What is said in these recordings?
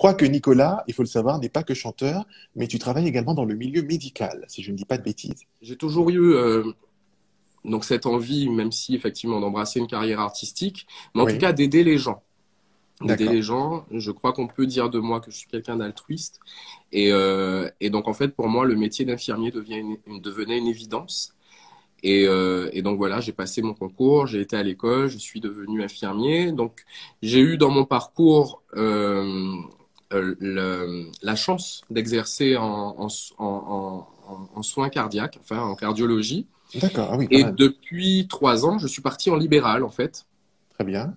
crois que Nicolas, il faut le savoir, n'est pas que chanteur, mais tu travailles également dans le milieu médical, si je ne dis pas de bêtises. J'ai toujours eu donc cette envie, même si effectivement d'embrasser une carrière artistique, mais en tout Oui, cas d'aider les gens. D'aider d'accord. les gens. Je crois qu'on peut dire de moi que je suis quelqu'un d'altruiste. Et donc en fait, pour moi, le métier d'infirmier devenait une évidence. Et donc voilà, j'ai passé mon concours, j'ai été à l'école, je suis devenu infirmier. Donc j'ai eu dans mon parcours la chance d'exercer en soins cardiaques, enfin en cardiologie. D'accord, ah oui, pas Et mal. depuis 3 ans, je suis parti en libéral en fait. Très bien.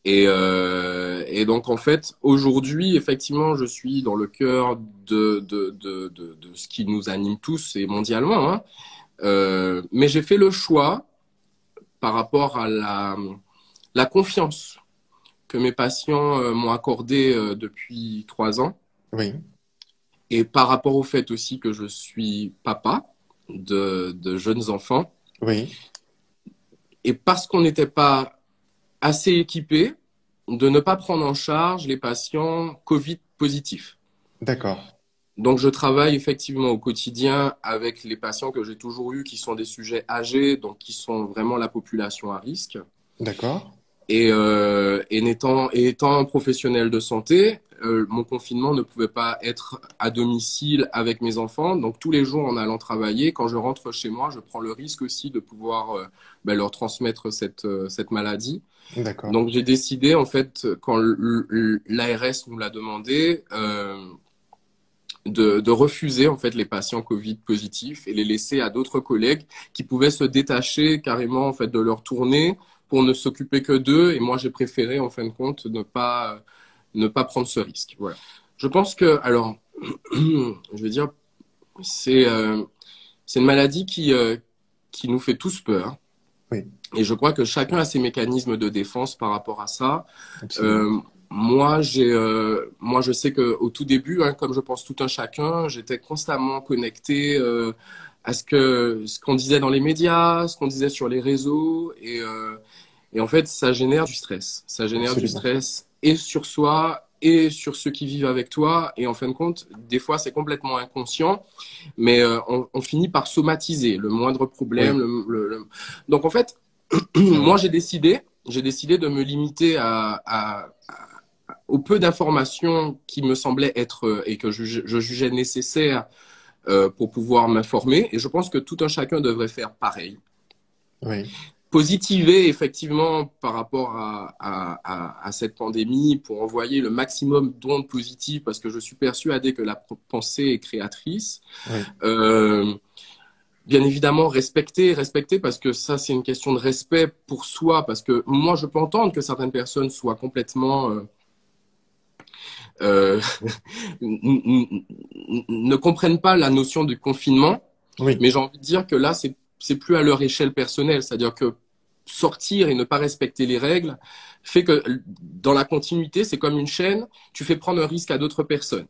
Et donc en fait, aujourd'hui, effectivement, je suis dans le cœur de ce qui nous anime tous et mondialement, hein. Mais j'ai fait le choix par rapport à la confiance que mes patients m'ont accordée depuis 3 ans Oui, et par rapport au fait aussi que je suis papa de jeunes enfants oui, et parce qu'on n'était pas assez équipé de ne pas prendre en charge les patients Covid positifs. d'accord, Donc, je travaille effectivement au quotidien avec les patients que j'ai toujours eus, qui sont des sujets âgés, donc qui sont vraiment la population à risque. d'accord. Et étant professionnel de santé, mon confinement ne pouvait pas être à domicile avec mes enfants. Donc tous les jours en allant travailler, quand je rentre chez moi, je prends le risque aussi de pouvoir leur transmettre cette maladie. D'accord. Donc j'ai décidé en fait quand l'ARS nous l'a demandé de refuser en fait les patients Covid positifs et les laisser à d'autres collègues qui pouvaient se détacher carrément en fait de leur tournée pour ne s'occuper que d'eux. Et moi j'ai préféré en fin de compte ne pas prendre ce risque. Voilà. Je pense que alors je veux dire c'est euh, c'est une maladie qui nous fait tous peur. Oui, Et je crois que chacun a ses mécanismes de défense par rapport à ça. absolument. Euh, moi, je sais que au tout début, hein, comme je pense tout un chacun, j'étais constamment connecté à ce qu'on disait dans les médias, ce qu'on disait sur les réseaux, et en fait, ça génère du stress. Ça génère du Absolument. stress et sur soi et sur ceux qui vivent avec toi. Et en fin de compte, des fois, c'est complètement inconscient, mais on finit par somatiser le moindre problème. Oui, Donc en fait, c'est moi, vrai. j'ai décidé de me limiter au peu d'informations qui me semblaient être et que je jugeais nécessaires pour pouvoir m'informer. Et je pense que tout un chacun devrait faire pareil. Oui, Positiver effectivement par rapport à cette pandémie pour envoyer le maximum d'ondes positives parce que je suis persuadé que la pensée est créatrice. oui, Euh, Bien évidemment, respecter parce que ça, c'est une question de respect pour soi. Parce que moi, je peux entendre que certaines personnes soient complètement euh, ne comprennent pas la notion du confinement, oui, mais j'ai envie de dire que là, c'est plus à leur échelle personnelle. C'est-à-dire que sortir et ne pas respecter les règles fait que dans la continuité, c'est comme une chaîne, tu fais prendre un risque à d'autres personnes.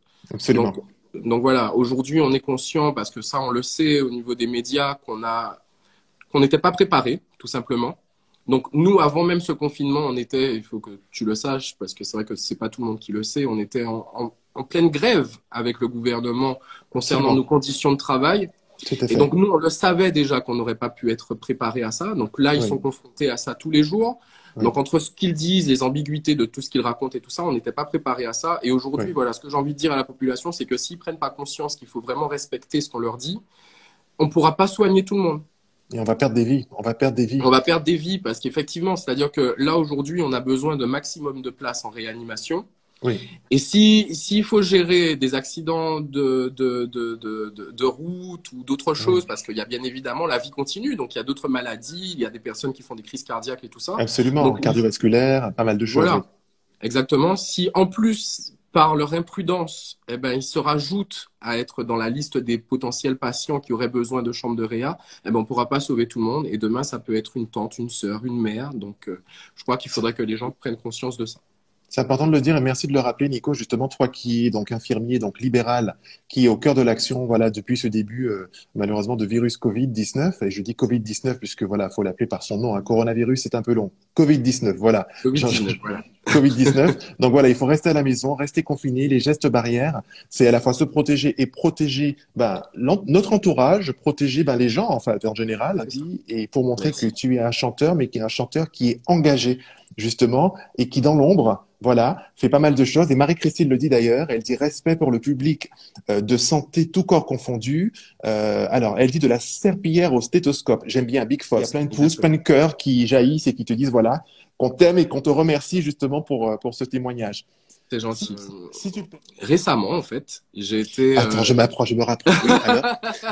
Donc, absolument. donc voilà, aujourd'hui, on est conscient, parce que ça, on le sait au niveau des médias, qu'on n'était pas préparé, tout simplement. Donc nous, avant même ce confinement, on était, il faut que tu le saches, parce que c'est vrai que c'est pas tout le monde qui le sait, on était en pleine grève avec le gouvernement concernant nos Absolument. conditions de travail. Tout à Et fait. donc nous, on le savait déjà qu'on n'aurait pas pu être préparé à ça. Donc là, ils sont Oui, confrontés à ça tous les jours. oui, Donc entre ce qu'ils disent, les ambiguïtés de tout ce qu'ils racontent et tout ça, on n'était pas préparé à ça. Et aujourd'hui, oui. voilà, ce que j'ai envie de dire à la population, c'est que s'ils prennent pas conscience qu'il faut vraiment respecter ce qu'on leur dit, on ne pourra pas soigner tout le monde. Et on va perdre des vies. On va perdre des On vies. va perdre des vies parce qu'effectivement, c'est-à-dire que là, aujourd'hui, on a besoin de maximum de place en réanimation. Oui, Et s'il faut gérer des accidents de route ou d'autres choses, oui. parce qu'il y a bien évidemment la vie continue, donc il y a d'autres maladies, il y a des personnes qui font des crises cardiaques et tout ça. Absolument. Donc Cardiovasculaire, pas mal de choses, oui. voilà, exactement. Si en plus, par leur imprudence, eh ben, ils se rajoutent à être dans la liste des potentiels patients qui auraient besoin de chambres de réa, eh ben, on ne pourra pas sauver tout le monde. Et demain, ça peut être une tante, une sœur, une mère. Donc, je crois qu'il faudrait que les gens prennent conscience de ça. C'est important de le dire et merci de le rappeler, Nico. Justement, toi qui es donc infirmier, donc libéral, qui est au cœur de l'action, voilà, depuis ce début, malheureusement, de virus Covid-19. Et je dis Covid-19 puisque voilà, faut l'appeler par son nom. Un coronavirus, c'est un peu long. Covid-19, voilà. Covid-19, voilà. Covid-19. Donc voilà, il faut rester à la maison, rester confiné, les gestes barrières, c'est à la fois se protéger et protéger notre entourage, protéger les gens en fait en général, C'est ça. et pour montrer que Merci. tu es un chanteur, mais qui est un chanteur qui est engagé justement et qui dans l'ombre, voilà, fait pas mal de choses. Et Marie-Christine le dit d'ailleurs, elle dit respect pour le public de santé tout corps confondu. Alors, elle dit de la serpillière au stéthoscope. J'aime bien Big Foss. Il y a plein de pouces, plein Exactement. de cœurs qui jaillissent et qui te disent voilà qu'on t'aime et qu'on te remercie justement pour ce témoignage. C'est Si, gentil. si tu... Récemment, en fait, j'ai été. Attends, je m'approche, je me rapproche. Oui, alors,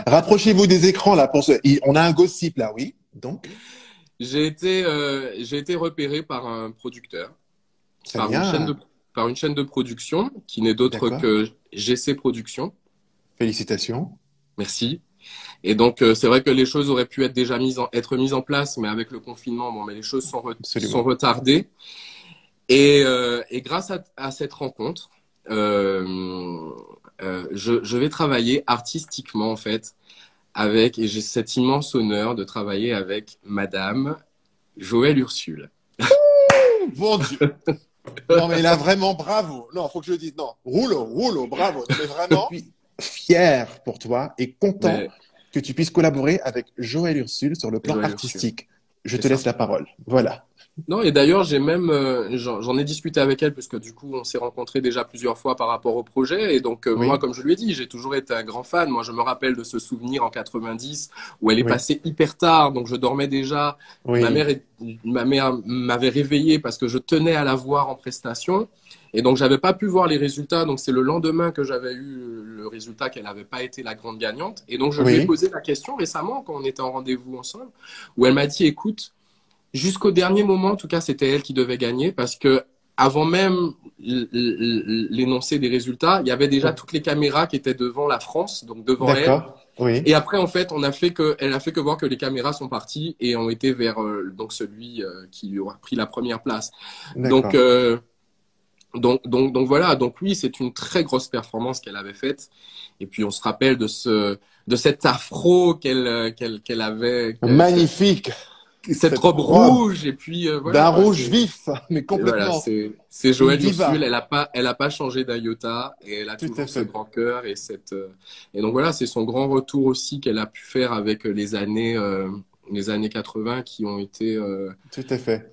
rapprochez-vous des écrans là pour ce. On a un gossip là, oui. Donc, J'ai été repéré par un producteur, très par une chaîne de, bien. par une chaîne de production qui n'est d'autre D'accord. que GC Productions. Félicitations. Merci. Et donc, c'est vrai que les choses auraient pu être déjà être mises en place, mais avec le confinement, bon, mais les choses sont Absolument. retardées. Et grâce à cette rencontre, euh, je vais travailler artistiquement, en fait, et j'ai cet immense honneur de travailler avec Madame Joëlle Ursule. Bon Dieu. Non, mais là, vraiment, bravo. Non, faut que je le dise. Non, rouleau, rouleau, bravo. Non, mais vraiment, je suis fier pour toi et content Mais que tu puisses collaborer avec Joël Ursule sur le plan Joëlle Ursule, artistique. Je c'est te laisse ça. la parole. Voilà. Non, et d'ailleurs, j'ai même, j'en ai discuté avec elle parce que du coup, on s'est rencontrés déjà plusieurs fois par rapport au projet. Et donc, moi, Oui, comme je lui ai dit, j'ai toujours été un grand fan. Moi, je me rappelle de ce souvenir en 90 où elle est oui, passée hyper tard, donc je dormais déjà. Ma oui. mère, ma mère m'avait réveillé parce que je tenais à la voir en prestation. Et donc, j'avais pas pu voir les résultats. Donc, c'est le lendemain que j'avais eu le résultat qu'elle n'avait pas été la grande gagnante. Et donc, je lui ai Oui, posé la question récemment quand on était en rendez-vous ensemble, où elle m'a dit, écoute, jusqu'au dernier moment, en tout cas, c'était elle qui devait gagner parce que avant même l'énoncé des résultats, il y avait déjà oui. toutes les caméras qui étaient devant la France, donc devant elle. D'accord. Oui, Et après, en fait, elle a fait que voir que les caméras sont parties et ont été vers donc celui qui lui aura pris la première place. Donc, d'accord. euh, donc voilà. Donc oui, c'est une très grosse performance qu'elle avait faite. Et puis on se rappelle de cet afro qu'elle avait, Magnifique, cette cette robe robe rouge. Et puis voilà d'un quoi. rouge vif, mais Et voilà, complètement. c'est Une Joëlle Ursule. diva. Elle a pas changé d'un iota et elle a Tout à toujours ce fait. grand cœur et donc voilà, c'est son grand retour aussi qu'elle a pu faire avec les années 80 qui ont été Tout à fait.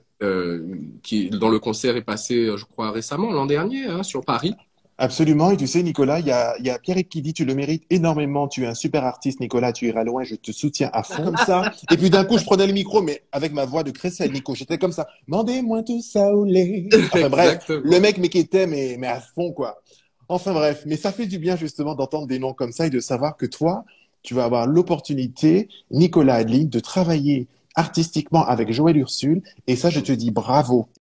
qui dont le concert est passé, je crois récemment l'an dernier hein, sur Paris. Absolument. Et tu sais, Nicolas, il y a Pierre qui dit, tu le mérites énormément. Tu es un super artiste, Nicolas. Tu iras loin. Je te soutiens à fond. Comme ça. Et puis d'un coup, je prenais le micro, mais avec ma voix de Crécelle, Nico. J'étais comme ça. Mandez-moi tout ça au lait. Enfin bref, le Exactement. mec m'équétait, mais à fond, quoi. Enfin bref. Mais ça fait du bien, justement, d'entendre des noms comme ça et de savoir que toi, tu vas avoir l'opportunité, Nicolas Adeline, de travailler artistiquement avec Joël Ursule. Et ça, je te dis bravo.